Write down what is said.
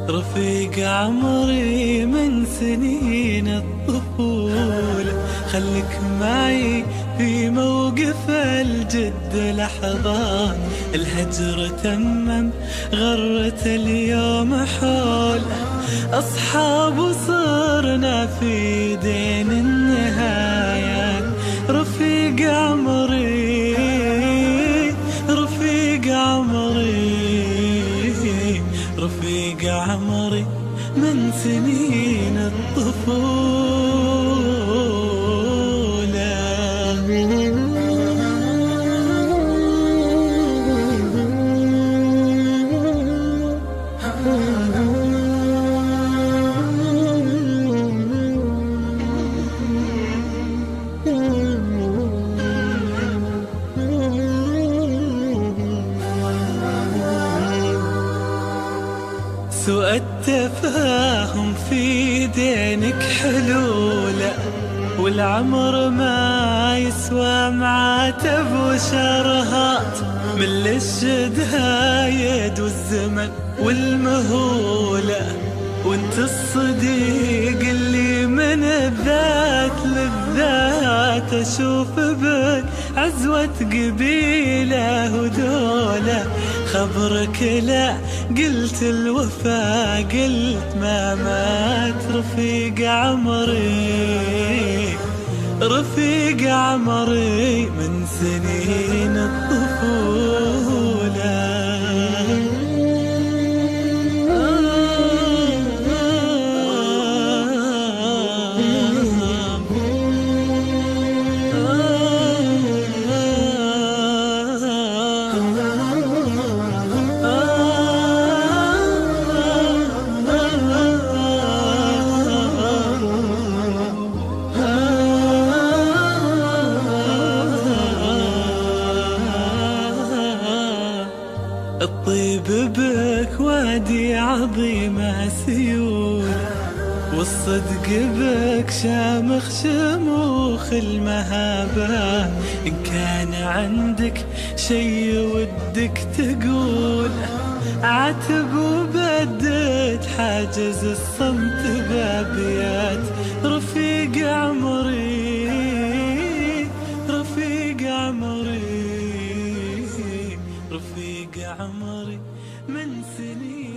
رفيق عمري من سنين الطفولة، خليك معي في موقف الجد لحظات. الهجر تمم غرة اليوم حول أصحاب وصرنا في دين النهايات. رفيق عمري رفيق عمري رفيق عمري من سنين الطفولة. سوء التفاهم في دينك حلولة، والعمر ما يسوى معاتب وشرهات. من للشدايد والزمن والمهولة، وانت الصديق اللي من الذات للذات. اشوف بك عزوة قبيلة ودولة، خبرك لا قلت الوفا قلت ما مات. رفيق عمري رفيق عمري من سنين الطفولة. الطيب بك وادي عظيمة سيولة، والصدق بك شامخ شموخ المهابة. إن كان عندك شي ودك تقول، عاتب وبدد حاجز الصمت بابيات. رفيق عمري رفيق عمري رفيق عمري من سنين